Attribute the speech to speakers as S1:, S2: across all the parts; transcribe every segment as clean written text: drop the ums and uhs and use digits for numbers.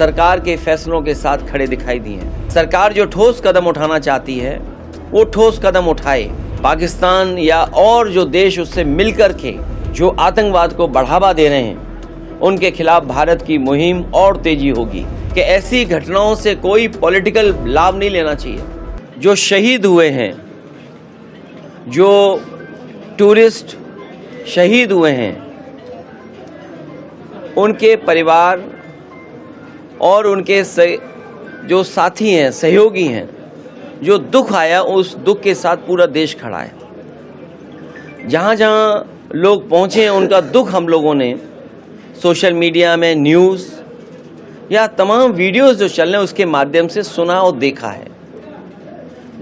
S1: सरकार के फैसलों के साथ खड़े दिखाई दिए हैं। सरकार जो ठोस कदम उठाना चाहती है वो ठोस कदम उठाए। पाकिस्तान या और जो देश उससे मिलकर के जो आतंकवाद को बढ़ावा दे रहे हैं उनके खिलाफ भारत की मुहिम और तेजी होगी कि ऐसी घटनाओं से कोई पॉलिटिकल लाभ नहीं लेना चाहिए। जो शहीद हुए हैं, जो टूरिस्ट शहीद हुए हैं, उनके परिवार और उनके जो साथी हैं, सहयोगी हैं, जो दुख आया उस दुख के साथ पूरा देश खड़ा है। जहाँ जहाँ लोग पहुँचे उनका दुख हम लोगों ने सोशल मीडिया में, न्यूज़ या तमाम वीडियोस जो चल रहे हैं उसके माध्यम से सुना और देखा है।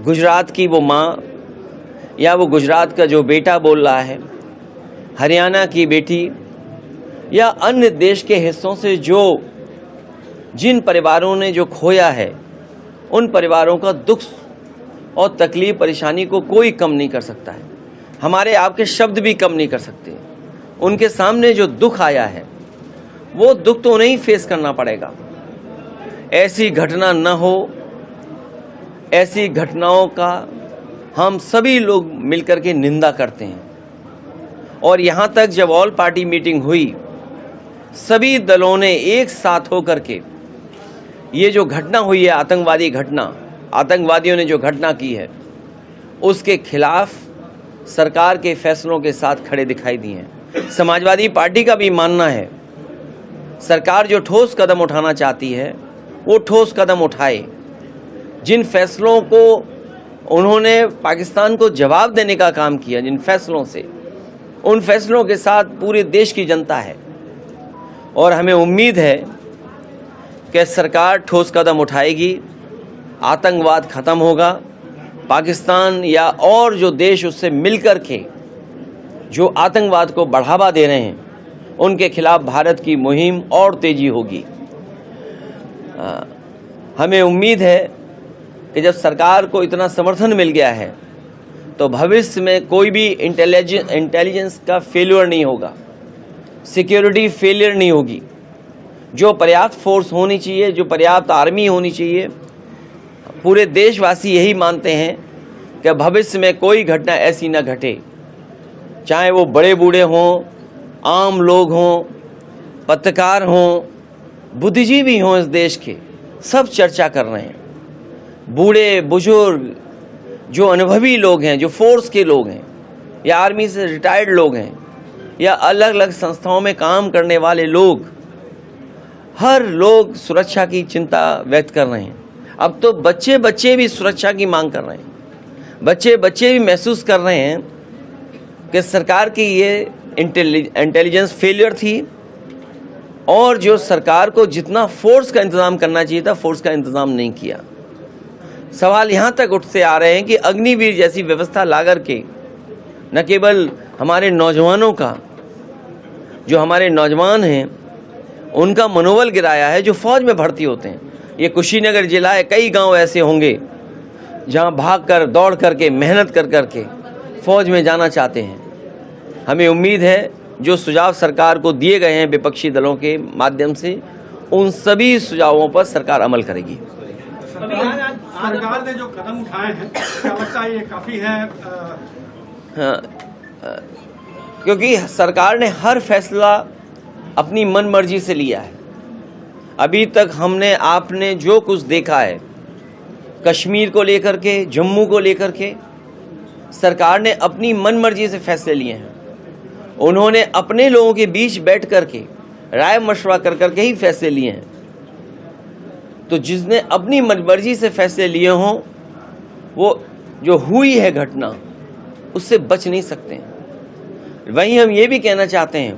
S1: गुजरात की वो माँ या वो गुजरात का जो बेटा बोल रहा है, हरियाणा की बेटी या अन्य देश के हिस्सों से जिन परिवारों ने जो खोया है, उन परिवारों का दुख और तकलीफ परेशानी को कोई कम नहीं कर सकता है। हमारे आपके शब्द भी कम नहीं कर सकते। उनके सामने जो दुख आया है वो दुख तो उन्हें ही फेस करना पड़ेगा। ऐसी घटना न हो, ऐसी घटनाओं का हम सभी लोग मिलकर के निंदा करते हैं। और यहाँ तक जब ऑल पार्टी मीटिंग हुई, सभी दलों ने एक साथ होकर के ये जो घटना हुई है, आतंकवादी घटना, आतंकवादियों ने जो घटना की है, उसके खिलाफ सरकार के फैसलों के साथ खड़े दिखाई दिए हैं। समाजवादी पार्टी का भी मानना है सरकार जो ठोस कदम उठाना चाहती है वो ठोस कदम उठाए। जिन फैसलों को उन्होंने पाकिस्तान को जवाब देने का काम किया, जिन फैसलों से, उन फैसलों के साथ पूरे देश की जनता है। और हमें उम्मीद है कि सरकार ठोस कदम उठाएगी, आतंकवाद ख़त्म होगा। पाकिस्तान या और जो देश उससे मिलकर के जो आतंकवाद को बढ़ावा दे रहे हैं उनके खिलाफ भारत की मुहिम और तेजी होगी। हमें उम्मीद है कि जब सरकार को इतना समर्थन मिल गया है तो भविष्य में कोई भी इंटेलिजेंस का फेलियर नहीं होगा, सिक्योरिटी फेलियर नहीं होगी। जो पर्याप्त फोर्स होनी चाहिए, जो पर्याप्त आर्मी होनी चाहिए, पूरे देशवासी यही मानते हैं कि भविष्य में कोई घटना ऐसी न घटे। चाहे वो बड़े बूढ़े हों, आम लोग हों, पत्रकार हों, बुद्धिजीवी हों, इस देश के सब चर्चा कर रहे हैं। बूढ़े बुजुर्ग, जो अनुभवी लोग हैं, जो फोर्स के लोग हैं, या आर्मी से रिटायर्ड लोग हैं, या अलग अलग संस्थाओं में काम करने वाले लोग, हर लोग सुरक्षा की चिंता व्यक्त कर रहे हैं। अब तो बच्चे भी सुरक्षा की मांग कर रहे हैं। बच्चे भी महसूस कर रहे हैं कि सरकार की ये इंटेलिजेंस फेलियर थी और जो सरकार को जितना फोर्स का इंतज़ाम करना चाहिए था, फोर्स का इंतज़ाम नहीं किया। सवाल यहाँ तक उठते आ रहे हैं कि अग्निवीर जैसी व्यवस्था ला करके न केवल हमारे नौजवानों का, जो हमारे नौजवान हैं उनका मनोबल गिराया है, जो फ़ौज में भर्ती होते हैं। ये कुशीनगर जिला है, कई गांव ऐसे होंगे जहां भागकर, दौड़ करके, मेहनत कर करके फ़ौज में जाना चाहते हैं। हमें उम्मीद है जो सुझाव सरकार को दिए गए हैं विपक्षी दलों के माध्यम से, उन सभी सुझावों पर सरकार अमल करेगी।
S2: सरकार ने जो कदम उठाए हैं, क्या लगता है ये काफ़ी है?
S1: क्योंकि सरकार ने हर फैसला अपनी मन मर्जी से लिया है। अभी तक आपने जो कुछ देखा है, कश्मीर को लेकर के, जम्मू को लेकर के, सरकार ने अपनी मन मर्जी से फैसले लिए हैं। उन्होंने अपने लोगों के बीच बैठ करके राय मशवरा कर करके ही फैसले लिए हैं। तो जिसने अपनी मन मर्जी से फैसले लिए हों, वो जो हुई है घटना, उससे बच नहीं सकते। वहीं हम ये भी कहना चाहते हैं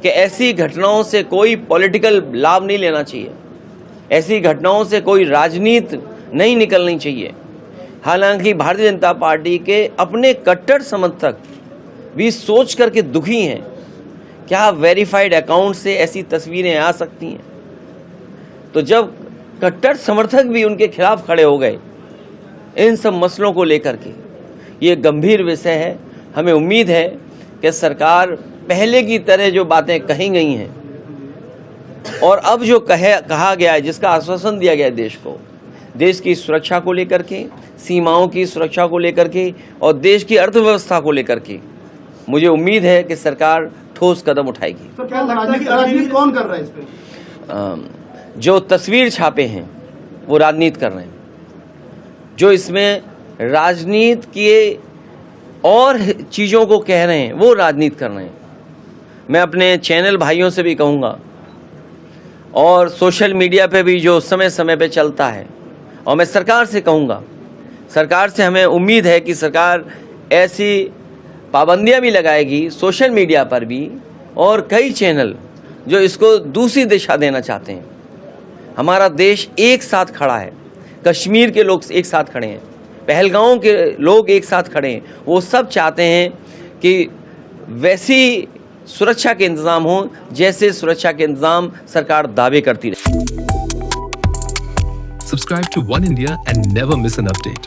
S1: कि ऐसी घटनाओं से कोई पॉलिटिकल लाभ नहीं लेना चाहिए। ऐसी घटनाओं से कोई राजनीति नहीं निकलनी चाहिए। हालांकि भारतीय जनता पार्टी के अपने कट्टर समर्थक भी सोच करके दुखी हैं, क्या वेरीफाइड अकाउंट से ऐसी तस्वीरें आ सकती हैं? तो जब कट्टर समर्थक भी उनके खिलाफ खड़े हो गए इन सब मसलों को लेकर के, ये गंभीर विषय है। हमें उम्मीद है कि सरकार पहले की तरह जो बातें कही गई हैं और अब जो कहा गया है, जिसका आश्वासन दिया गया है देश को, देश की सुरक्षा को लेकर के, सीमाओं की सुरक्षा को लेकर के और देश की अर्थव्यवस्था को लेकर के, मुझे उम्मीद है कि सरकार ठोस कदम उठाएगी।
S3: तो क्या राजनीति कौन कर रहा है इस पे?
S1: जो तस्वीर छापे हैं वो राजनीति कर रहे हैं, जो इसमें राजनीति के और चीज़ों को कह रहे हैं वो राजनीति कर रहे हैं। मैं अपने चैनल भाइयों से भी कहूँगा और सोशल मीडिया पे भी जो समय समय पे चलता है, और मैं सरकार से कहूँगा, सरकार से हमें उम्मीद है कि सरकार ऐसी पाबंदियाँ भी लगाएगी सोशल मीडिया पर भी, और कई चैनल जो इसको दूसरी दिशा देना चाहते हैं। हमारा देश एक साथ खड़ा है, कश्मीर के लोग एक साथ खड़े हैं, पहलगांव के लोग एक साथ खड़े हैं। वो सब चाहते हैं कि वैसी सुरक्षा के इंतज़ाम हो जैसे सुरक्षा के इंतज़ाम सरकार दावे करती रहे।
S4: Subscribe to One India and never miss an update.